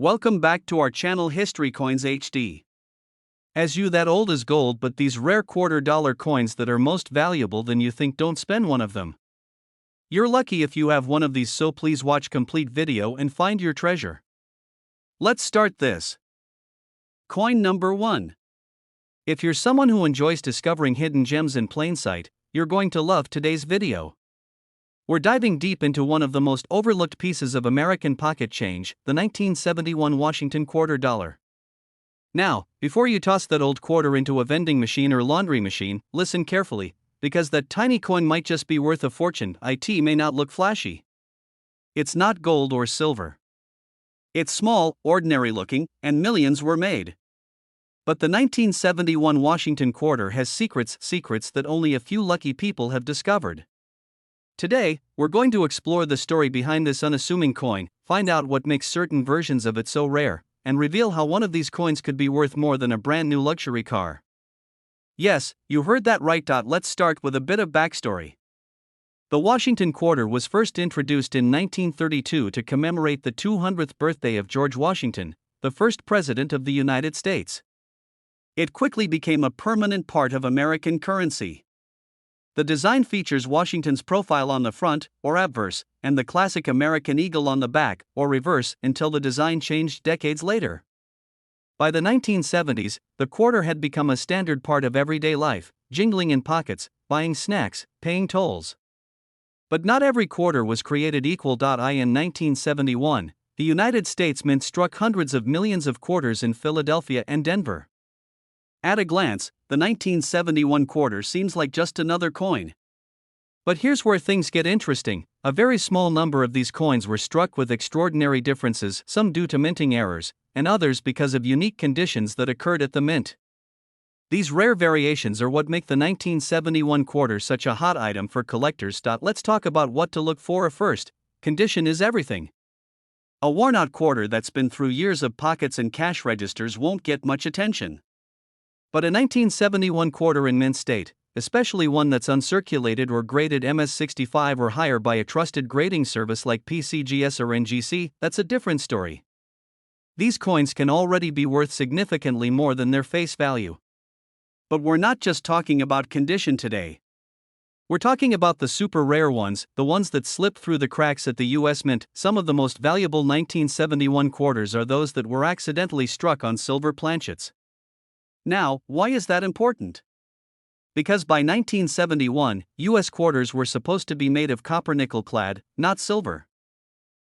Welcome back to our channel History Coins HD. As you that old is gold, but these rare $quarter coins that are most valuable than you think, don't spend one of them. You're lucky if you have one of these, so please watch complete video and find your treasure. Let's start this. Coin number 1. If you're someone who enjoys discovering hidden gems in plain sight, you're going to love today's video. We're diving deep into one of the most overlooked pieces of American pocket change, the 1971 Washington quarter dollar. Now, before you toss that old quarter into a vending machine or laundry machine, listen carefully, because that tiny coin might just be worth a fortune. It may not look flashy. It's not gold or silver. It's small, ordinary looking, and millions were made. But the 1971 Washington quarter has secrets that only a few lucky people have discovered. Today, we're going to explore the story behind this unassuming coin, find out what makes certain versions of it so rare, and reveal how one of these coins could be worth more than a brand new luxury car. Yes, you heard that right. Let's start with a bit of backstory. The Washington quarter was first introduced in 1932 to commemorate the 200th birthday of George Washington, the first president of the United States. It quickly became a permanent part of American currency. The design features Washington's profile on the front, or obverse, and the classic American eagle on the back, or reverse, until the design changed decades later. By the 1970s, the quarter had become a standard part of everyday life, jingling in pockets, buying snacks, paying tolls. But not every quarter was created equal. In 1971, the United States Mint struck hundreds of millions of quarters in Philadelphia and Denver. At a glance, the 1971 quarter seems like just another coin. But here's where things get interesting. A very small number of these coins were struck with extraordinary differences, some due to minting errors, and others because of unique conditions that occurred at the mint. These rare variations are what make the 1971 quarter such a hot item for collectors. Let's talk about what to look for first. Condition is everything. A worn-out quarter that's been through years of pockets and cash registers won't get much attention. But a 1971 quarter in mint state, especially one that's uncirculated or graded MS-65 or higher by a trusted grading service like PCGS or NGC, that's a different story. These coins can already be worth significantly more than their face value. But we're not just talking about condition today. We're talking about the super rare ones, the ones that slip through the cracks at the US Mint. Some of the most valuable 1971 quarters are those that were accidentally struck on silver planchets. Now, why is that important? Because by 1971, US quarters were supposed to be made of copper nickel clad, not silver.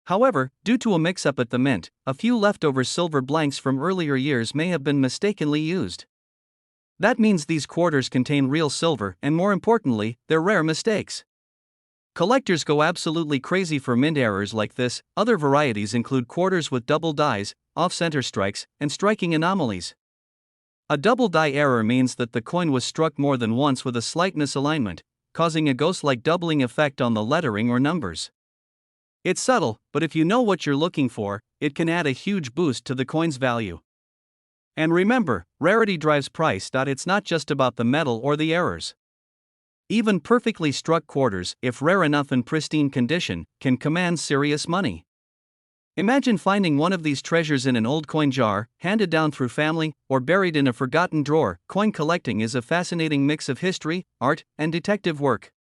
However, due to a mix-up at the mint, a few leftover silver blanks from earlier years may have been mistakenly used. That means these quarters contain real silver, and more importantly, they're rare mistakes. Collectors go absolutely crazy for mint errors like this. Other varieties include quarters with double dies, off-center strikes, and striking anomalies. A double die error means that the coin was struck more than once with a slight misalignment, causing a ghost-like doubling effect on the lettering or numbers. It's subtle, but if you know what you're looking for, it can add a huge boost to the coin's value. And remember, rarity drives price. It's not just about the metal or the errors. Even perfectly struck quarters, if rare enough and pristine condition, can command serious money. Imagine finding one of these treasures in an old coin jar, handed down through family, or buried in a forgotten drawer. Coin collecting is a fascinating mix of history, art, and detective work.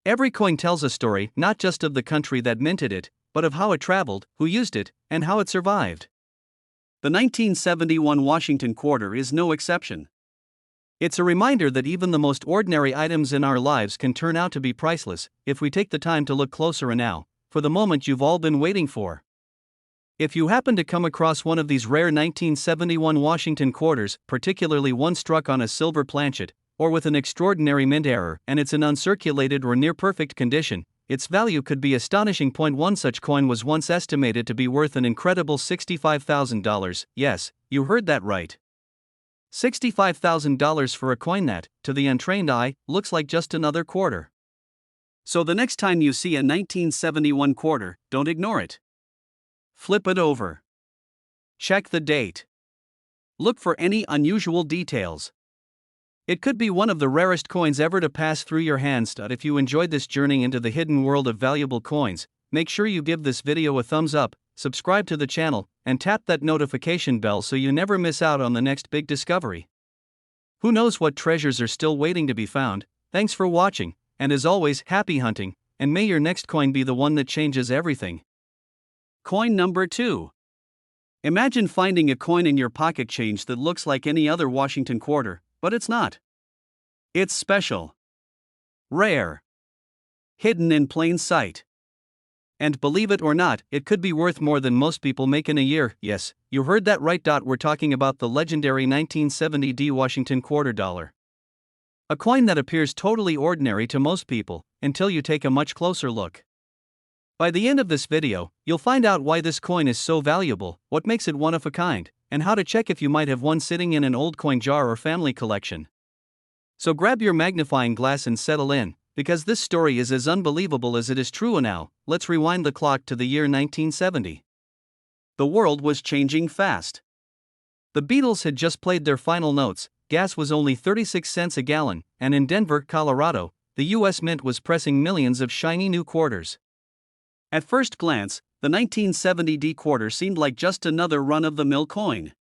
Every coin tells a story, not just of the country that minted it, but of how it traveled, who used it, and how it survived. The 1971 Washington quarter is no exception. It's a reminder that even the most ordinary items in our lives can turn out to be priceless, if we take the time to look closer. And now, for the moment you've all been waiting for. If you happen to come across one of these rare 1971 Washington quarters, particularly one struck on a silver planchet, or with an extraordinary mint error, and it's in uncirculated or near-perfect condition, its value could be astonishing. One such coin was once estimated to be worth an incredible $65,000. Yes, you heard that right. $65,000 for a coin that, to the untrained eye, looks like just another quarter. So the next time you see a 1971 quarter, don't ignore it. Flip it over. Check the date. Look for any unusual details. It could be one of the rarest coins ever to pass through your hands. If you enjoyed this journey into the hidden world of valuable coins, make sure you give this video a thumbs up, subscribe to the channel, and tap that notification bell so you never miss out on the next big discovery. Who knows what treasures are still waiting to be found? Thanks for watching, and as always, happy hunting, and may your next coin be the one that changes everything. Coin number 2. Imagine finding a coin in your pocket change that looks like any other Washington quarter, but it's not. It's special, rare, hidden in plain sight. And believe it or not, it could be worth more than most people make in a year. Yes, you heard that right. We're talking about the legendary 1970 Washington quarter dollar. A coin that appears totally ordinary to most people, until you take a much closer look. By the end of this video, you'll find out why this coin is so valuable, what makes it one of a kind, and how to check if you might have one sitting in an old coin jar or family collection. So grab your magnifying glass and settle in, because this story is as unbelievable as it is true. Now, let's rewind the clock to the year 1970. The world was changing fast. The Beatles had just played their final notes, gas was only 36 cents a gallon, and in Denver, Colorado, the US Mint was pressing millions of shiny new quarters. At first glance, the 1970 quarter seemed like just another run-of-the-mill coin.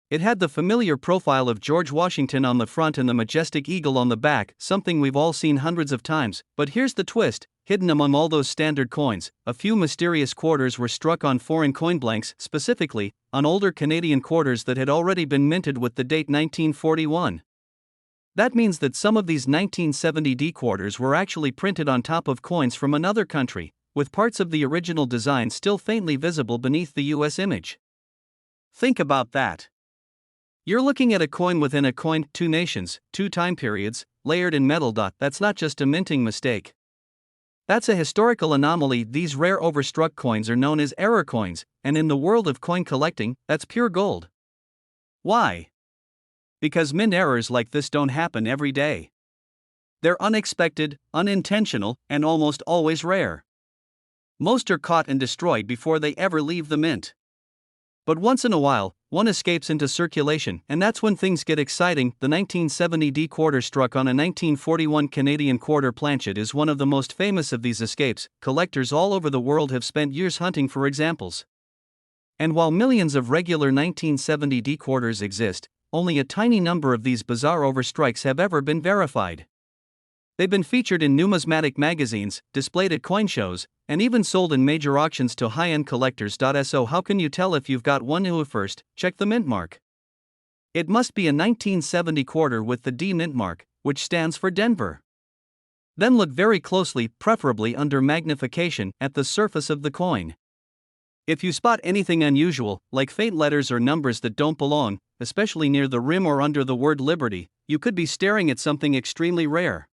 It had the familiar profile of George Washington on the front and the majestic eagle on the back, something we've all seen hundreds of times. But here's the twist: hidden among all those standard coins, a few mysterious quarters were struck on foreign coin blanks, specifically, on older Canadian quarters that had already been minted with the date 1941. That means that some of these 1970 quarters were actually printed on top of coins from another country, with parts of the original design still faintly visible beneath the US image. Think about that. You're looking at a coin within a coin, 2 nations, 2 time periods, layered in metal. That's not just a minting mistake. That's a historical anomaly. These rare overstruck coins are known as error coins, and in the world of coin collecting, that's pure gold. Why? Because mint errors like this don't happen every day. They're unexpected, unintentional, and almost always rare. Most are caught and destroyed before they ever leave the mint. But once in a while, one escapes into circulation, and that's when things get exciting. The 1970 quarter struck on a 1941 Canadian quarter planchet is one of the most famous of these escapes. Collectors all over the world have spent years hunting for examples. And while millions of regular 1970 quarters exist, only a tiny number of these bizarre overstrikes have ever been verified. They've been featured in numismatic magazines, displayed at coin shows, and even sold in major auctions to high-end collectors. So how can you tell if you've got one? First, check the mint mark. It must be a 1970 quarter with the D mint mark, which stands for Denver. Then look very closely, preferably under magnification, at the surface of the coin. If you spot anything unusual, like faint letters or numbers that don't belong, especially near the rim or under the word Liberty, you could be staring at something extremely rare.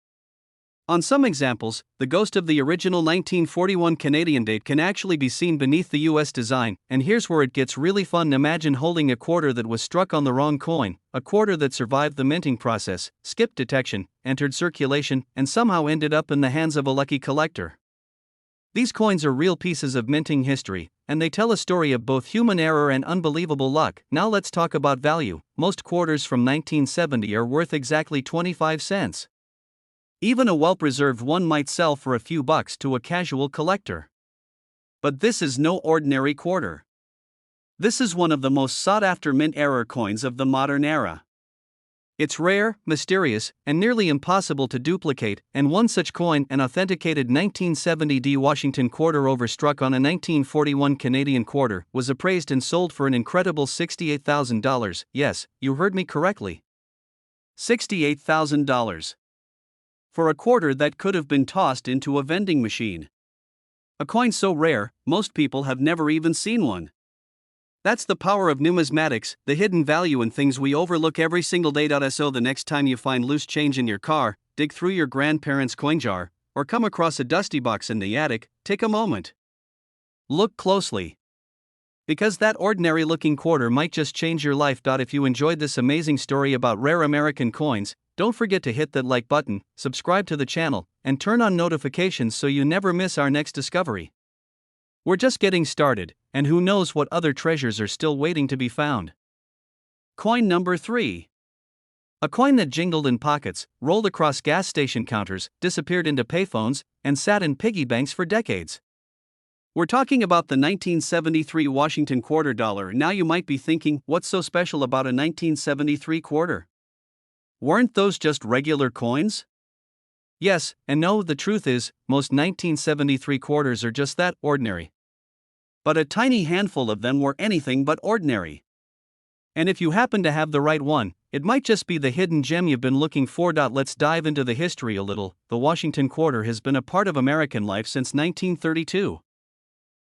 On some examples, the ghost of the original 1941 Canadian date can actually be seen beneath the US design, and here's where it gets really fun. Imagine holding a quarter that was struck on the wrong coin, a quarter that survived the minting process, skipped detection, entered circulation, and somehow ended up in the hands of a lucky collector. These coins are real pieces of minting history, and they tell a story of both human error and unbelievable luck. Now let's talk about value. Most quarters from 1970 are worth exactly 25 cents. Even a well-preserved one might sell for a few bucks to a casual collector. But this is no ordinary quarter. This is one of the most sought-after mint error coins of the modern era. It's rare, mysterious, and nearly impossible to duplicate, and one such coin, an authenticated 1970 Washington quarter overstruck on a 1941 Canadian quarter, was appraised and sold for an incredible $68,000. Yes, you heard me correctly. $68,000. For a quarter that could have been tossed into a vending machine. A coin so rare, most people have never even seen one. That's the power of numismatics, the hidden value in things we overlook every single day. So the next time you find loose change in your car, dig through your grandparents' coin jar, or come across a dusty box in the attic, take a moment. Look closely. Because that ordinary-looking quarter might just change your life. If you enjoyed this amazing story about rare American coins, don't forget to hit that like button, subscribe to the channel, and turn on notifications so you never miss our next discovery. We're just getting started, and who knows what other treasures are still waiting to be found. Coin number 3. A coin that jingled in pockets, rolled across gas station counters, disappeared into payphones, and sat in piggy banks for decades. We're talking about the 1973 Washington quarter dollar. Now you might be thinking, what's so special about a 1973 quarter? Weren't those just regular coins? Yes, and no, the truth is, most 1973 quarters are just that, ordinary. But a tiny handful of them were anything but ordinary. And if you happen to have the right one, it might just be the hidden gem you've been looking for. Let's dive into the history a little. The Washington quarter has been a part of American life since 1932.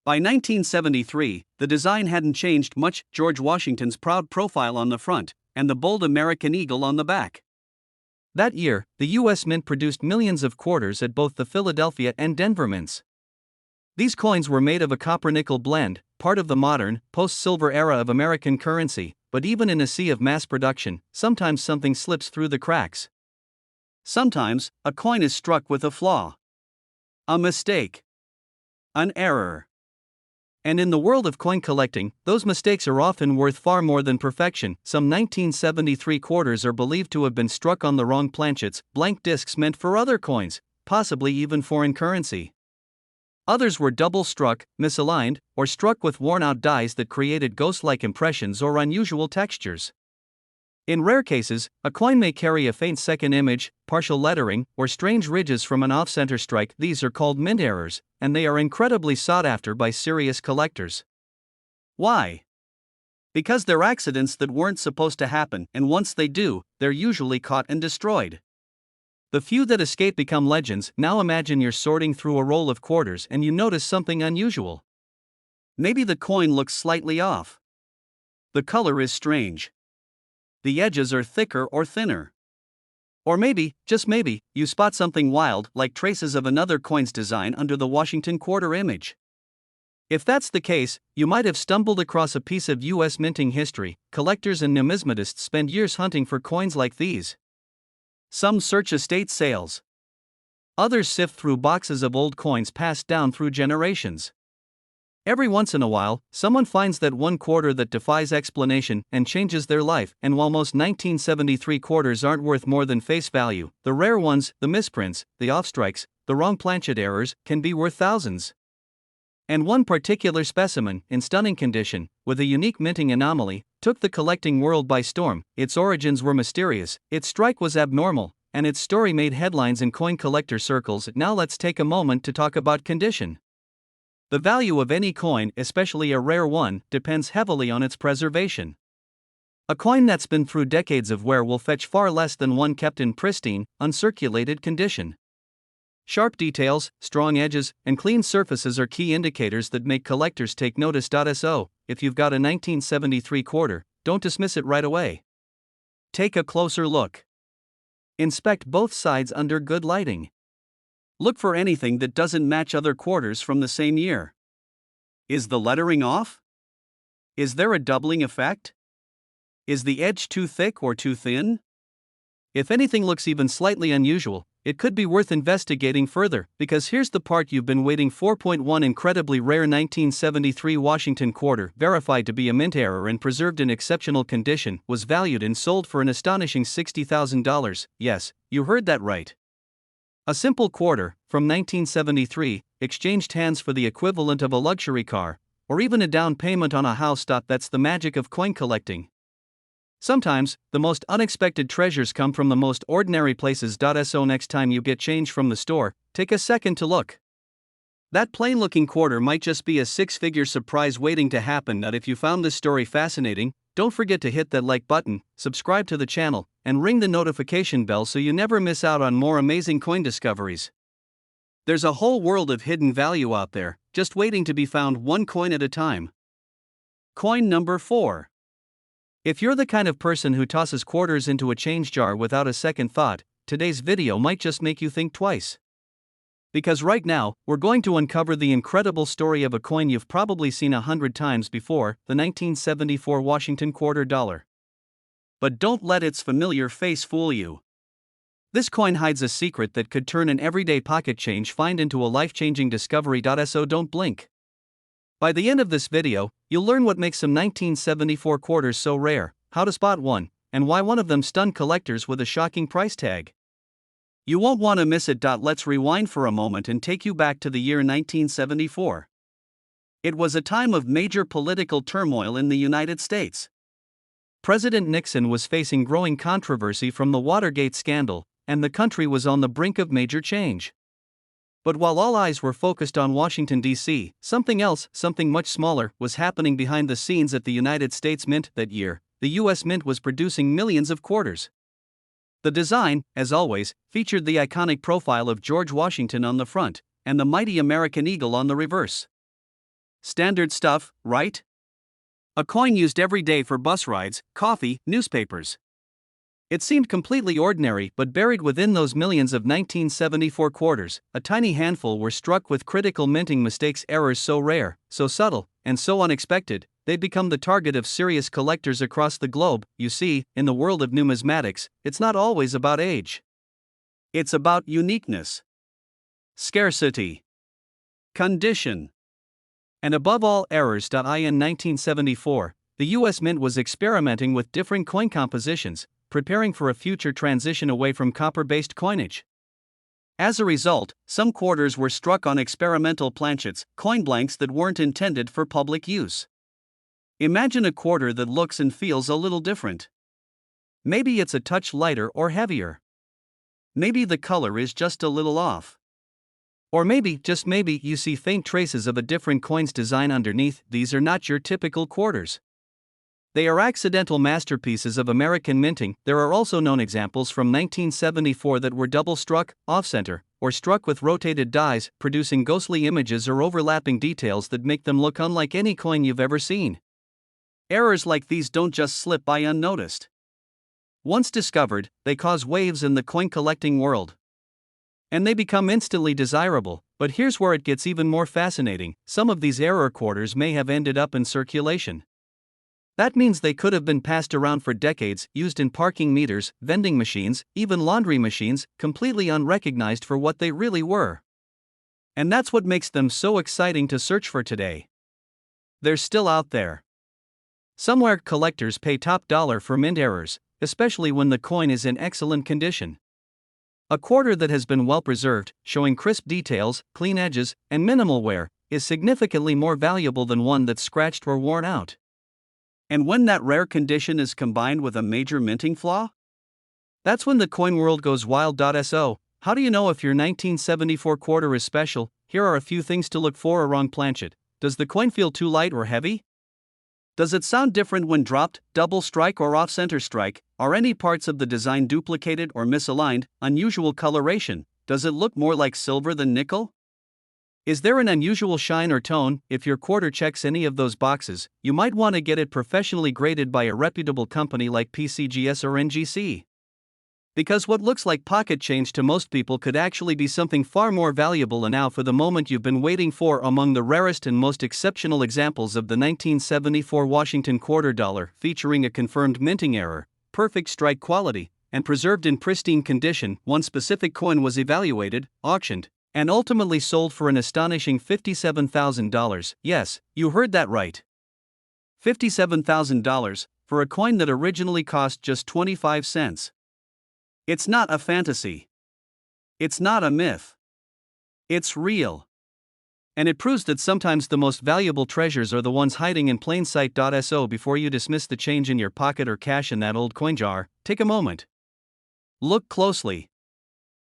By 1973, the design hadn't changed much: George Washington's proud profile on the front, and the bold American eagle on the back. That year, the U.S. Mint produced millions of quarters at both the Philadelphia and Denver mints. These coins were made of a copper-nickel blend, part of the modern, post-silver era of American currency, but even in a sea of mass production, sometimes something slips through the cracks. Sometimes, a coin is struck with a flaw, a mistake, an error. And in the world of coin collecting, those mistakes are often worth far more than perfection. Some 1973 quarters are believed to have been struck on the wrong planchets, blank discs meant for other coins, possibly even foreign currency. Others were double-struck, misaligned, or struck with worn-out dies that created ghost-like impressions or unusual textures. In rare cases, a coin may carry a faint second image, partial lettering, or strange ridges from an off-center strike. These are called mint errors, and they are incredibly sought after by serious collectors. Why? Because they're accidents that weren't supposed to happen, and once they do, they're usually caught and destroyed. The few that escape become legends. Now imagine you're sorting through a roll of quarters and you notice something unusual. Maybe the coin looks slightly off. The color is strange. The edges are thicker or thinner. Or maybe, just maybe, you spot something wild, like traces of another coin's design under the Washington quarter image. If that's the case, you might have stumbled across a piece of U.S. minting history. Collectors and numismatists spend years hunting for coins like these. Some search estate sales. Others sift through boxes of old coins passed down through generations. Every once in a while, someone finds that one quarter that defies explanation and changes their life. And while most 1973 quarters aren't worth more than face value, the rare ones, the misprints, the off-strikes, the wrong planchet errors, can be worth thousands. And one particular specimen, in stunning condition, with a unique minting anomaly, took the collecting world by storm. Its origins were mysterious, its strike was abnormal, and its story made headlines in coin collector circles. Now let's take a moment to talk about condition. The value of any coin, especially a rare one, depends heavily on its preservation. A coin that's been through decades of wear will fetch far less than one kept in pristine, uncirculated condition. Sharp details, strong edges, and clean surfaces are key indicators that make collectors take notice. So, if you've got a 1973 quarter, don't dismiss it right away. Take a closer look. Inspect both sides under good lighting. Look for anything that doesn't match other quarters from the same year. Is the lettering off? Is there a doubling effect? Is the edge too thick or too thin? If anything looks even slightly unusual, it could be worth investigating further, because here's the part you've been waiting for. 1. Incredibly rare 1973 Washington quarter, verified to be a mint error and preserved in exceptional condition, was valued and sold for an astonishing $60,000. Yes, you heard that right. A simple quarter, from 1973, exchanged hands for the equivalent of a luxury car, or even a down payment on a house. That's the magic of coin collecting. Sometimes, the most unexpected treasures come from the most ordinary places. So next time you get change from the store, take a second to look. That plain-looking quarter might just be a six-figure surprise waiting to happen. If you found this story fascinating, don't forget to hit that like button, subscribe to the channel, and ring the notification bell so you never miss out on more amazing coin discoveries. There's a whole world of hidden value out there, just waiting to be found, one coin at a time. Coin number 4. If you're the kind of person who tosses quarters into a change jar without a second thought, today's video might just make you think twice. Because right now, we're going to uncover the incredible story of a coin you've probably seen 100 times before, the 1974 Washington quarter dollar. But don't let its familiar face fool you. This coin hides a secret that could turn an everyday pocket change find into a life-changing discovery. So don't blink. By the end of this video, you'll learn what makes some 1974 quarters so rare, how to spot one, and why one of them stunned collectors with a shocking price tag. You won't want to miss it. Let's rewind for a moment and take you back to the year 1974. It was a time of major political turmoil in the United States. President Nixon was facing growing controversy from the Watergate scandal, and the country was on the brink of major change. But while all eyes were focused on Washington, D.C., something else, something much smaller, was happening behind the scenes at the United States Mint that year. The U.S. Mint was producing millions of quarters. The design, as always, featured the iconic profile of George Washington on the front, and the mighty American eagle on the reverse. Standard stuff, right? A coin used every day for bus rides, coffee, newspapers. It seemed completely ordinary, but buried within those millions of 1974 quarters, a tiny handful were struck with critical minting mistakes, errors so rare, so subtle, and so unexpected, they'd become the target of serious collectors across the globe. You see, in the world of numismatics, it's not always about age. It's about uniqueness, scarcity, condition, and above all, errors. In 1974, the U.S. Mint was experimenting with different coin compositions, preparing for a future transition away from copper-based coinage. As a result, some quarters were struck on experimental planchets, coin blanks that weren't intended for public use. Imagine a quarter that looks and feels a little different. Maybe it's a touch lighter or heavier. Maybe the color is just a little off. Or maybe, just maybe, you see faint traces of a different coin's design underneath. These are not your typical quarters. They are accidental masterpieces of American minting. There are also known examples from 1974 that were double struck, off-center, or struck with rotated dies, producing ghostly images or overlapping details that make them look unlike any coin you've ever seen. Errors like these don't just slip by unnoticed. Once discovered, they cause waves in the coin collecting world. And they become instantly desirable. But here's where it gets even more fascinating: some of these error quarters may have ended up in circulation. That means they could have been passed around for decades, used in parking meters, vending machines, even laundry machines, completely unrecognized for what they really were. And that's what makes them so exciting to search for today. They're still out there. Somewhere collectors pay top dollar for mint errors, especially when the coin is in excellent condition. A quarter that has been well preserved, showing crisp details, clean edges, and minimal wear, is significantly more valuable than one that's scratched or worn out. And when that rare condition is combined with a major minting flaw? That's when the coin world goes wild. So, how do you know if your 1974 quarter is special? Here are a few things to look for. A wrong planchet. Does the coin feel too light or heavy? Does it sound different when dropped, double strike or off-center strike? Are any parts of the design duplicated or misaligned? Unusual coloration. Does it look more like silver than nickel? Is there an unusual shine or tone? If your quarter checks any of those boxes, you might want to get it professionally graded by a reputable company like PCGS or NGC. Because what looks like pocket change to most people could actually be something far more valuable. And now for the moment you've been waiting for. Among the rarest and most exceptional examples of the 1974 Washington quarter dollar, featuring a confirmed minting error, perfect strike quality, and preserved in pristine condition, one specific coin was evaluated, auctioned, and ultimately sold for an astonishing $57,000. Yes, you heard that right. $57,000 for a coin that originally cost just 25 cents. It's not a fantasy. It's not a myth. It's real. And it proves that sometimes the most valuable treasures are the ones hiding in plain sight. So before you dismiss the change in your pocket or cash in that old coin jar, take a moment. Look closely.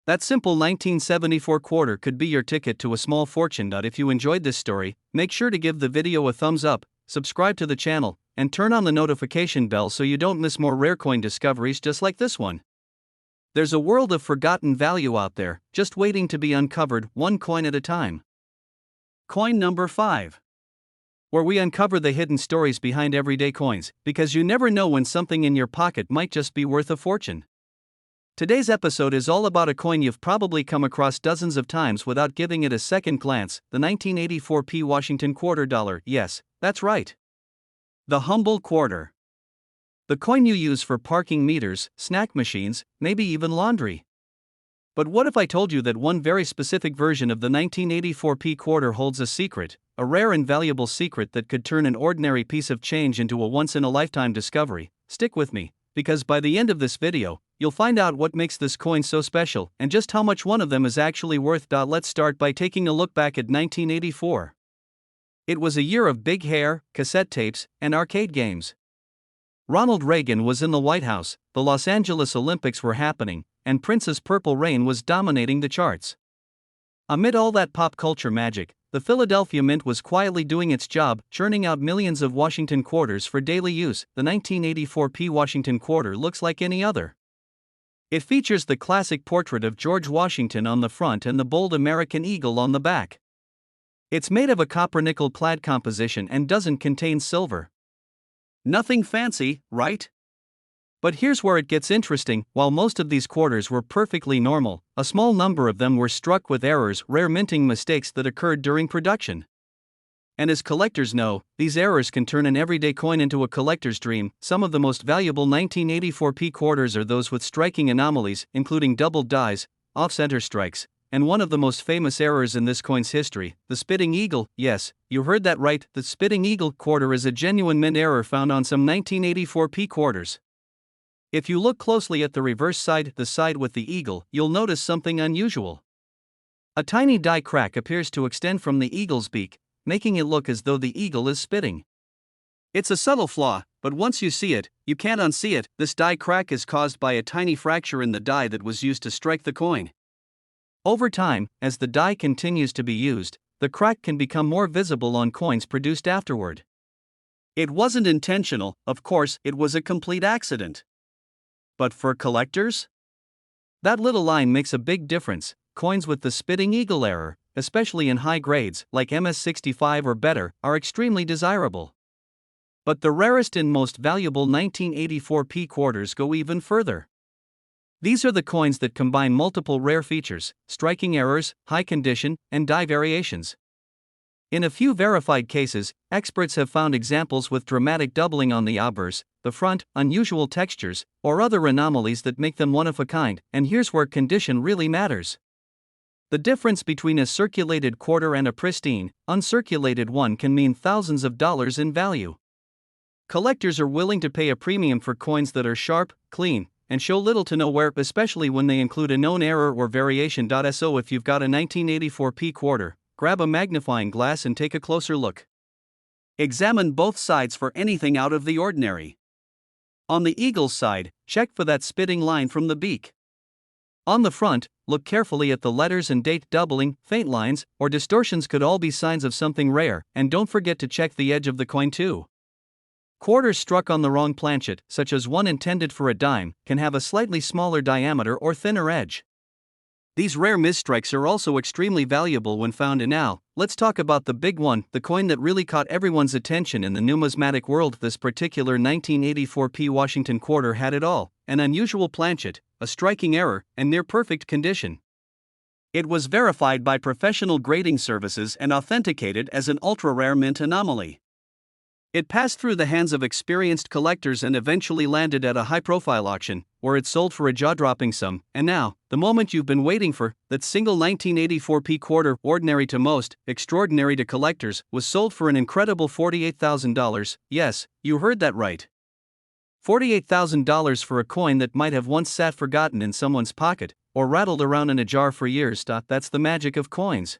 That simple 1974 quarter could be your ticket to a small fortune. If you enjoyed this story, make sure to give the video a thumbs up, subscribe to the channel, and turn on the notification bell so you don't miss more rare coin discoveries just like this one. There's a world of forgotten value out there, just waiting to be uncovered, one coin at a time. Coin number 5. Where we uncover the hidden stories behind everyday coins, because you never know when something in your pocket might just be worth a fortune. Today's episode is all about a coin you've probably come across dozens of times without giving it a second glance, the 1984 Washington quarter dollar. Yes, that's right. The humble quarter. The coin you use for parking meters, snack machines, maybe even laundry. But what if I told you that one very specific version of the 1984 quarter holds a secret, a rare and valuable secret that could turn an ordinary piece of change into a once-in-a-lifetime discovery? Stick with me, because by the end of this video, you'll find out what makes this coin so special and just how much one of them is actually worth. Let's start by taking a look back at 1984. It was a year of big hair, cassette tapes, and arcade games. Ronald Reagan was in the White House, the Los Angeles Olympics were happening, and Prince's Purple Rain was dominating the charts. Amid all that pop culture magic, the Philadelphia Mint was quietly doing its job, churning out millions of Washington quarters for daily use. The 1984 P Washington quarter looks like any other. It features the classic portrait of George Washington on the front and the bold American eagle on the back. It's made of a copper-nickel clad composition and doesn't contain silver. Nothing fancy, right? But here's where it gets interesting. While most of these quarters were perfectly normal, a small number of them were struck with errors, rare minting mistakes that occurred during production. And as collectors know, these errors can turn an everyday coin into a collector's dream. Some of the most valuable 1984 P quarters are those with striking anomalies, including doubled dies, off-center strikes, and one of the most famous errors in this coin's history, the spitting eagle. Yes, you heard that right, the spitting eagle quarter is a genuine mint error found on some 1984 P quarters. If you look closely at the reverse side, the side with the eagle, you'll notice something unusual. A tiny die crack appears to extend from the eagle's beak, making it look as though the eagle is spitting. It's a subtle flaw, but once you see it, you can't unsee it. This die crack is caused by a tiny fracture in the die that was used to strike the coin. Over time, as the die continues to be used, the crack can become more visible on coins produced afterward. It wasn't intentional, of course, it was a complete accident. But for collectors? That little line makes a big difference. Coins with the spitting eagle error, especially in high grades like MS65 or better, are extremely desirable. But the rarest and most valuable 1984 P quarters go even further. These are the coins that combine multiple rare features, striking errors, high condition, and die variations. In a few verified cases, experts have found examples with dramatic doubling on the obverse, the front, unusual textures, or other anomalies that make them one of a kind. And here's where condition really matters. The difference between a circulated quarter and a pristine, uncirculated one can mean thousands of dollars in value. Collectors are willing to pay a premium for coins that are sharp, clean, and show little to no wear, especially when they include a known error or variation. So if you've got a 1984 P quarter, grab a magnifying glass and take a closer look. Examine both sides for anything out of the ordinary. On the eagle's side, check for that spitting line from the beak. On the front, look carefully at the letters and date. Doubling, faint lines, or distortions could all be signs of something rare, and don't forget to check the edge of the coin too. Quarters struck on the wrong planchet, such as one intended for a dime, can have a slightly smaller diameter or thinner edge. These rare misstrikes are also extremely valuable when found. And now, let's talk about the big one, the coin that really caught everyone's attention in the numismatic world. This particular 1984 P Washington quarter had it all: an unusual planchet, a striking error, and near-perfect condition. It was verified by professional grading services and authenticated as an ultra-rare mint anomaly. It passed through the hands of experienced collectors and eventually landed at a high-profile auction, where it sold for a jaw-dropping sum. And now, the moment you've been waiting for, that single 1984 P quarter, ordinary to most, extraordinary to collectors, was sold for an incredible $48,000. Yes, you heard that right. $48,000 for a coin that might have once sat forgotten in someone's pocket, or rattled around in a jar for years. That's the magic of coins.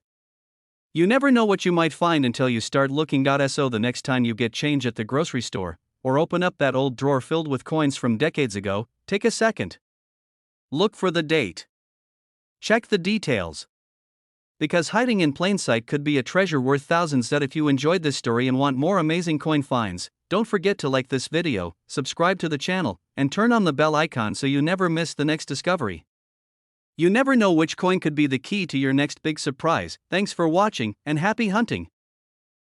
You never know what you might find until you start looking. So the next time you get change at the grocery store, or open up that old drawer filled with coins from decades ago, take a second. Look for the date. Check the details. Because hiding in plain sight could be a treasure worth thousands. If you enjoyed this story and want more amazing coin finds, don't forget to like this video, subscribe to the channel, and turn on the bell icon so you never miss the next discovery. You never know which coin could be the key to your next big surprise. Thanks for watching, and happy hunting!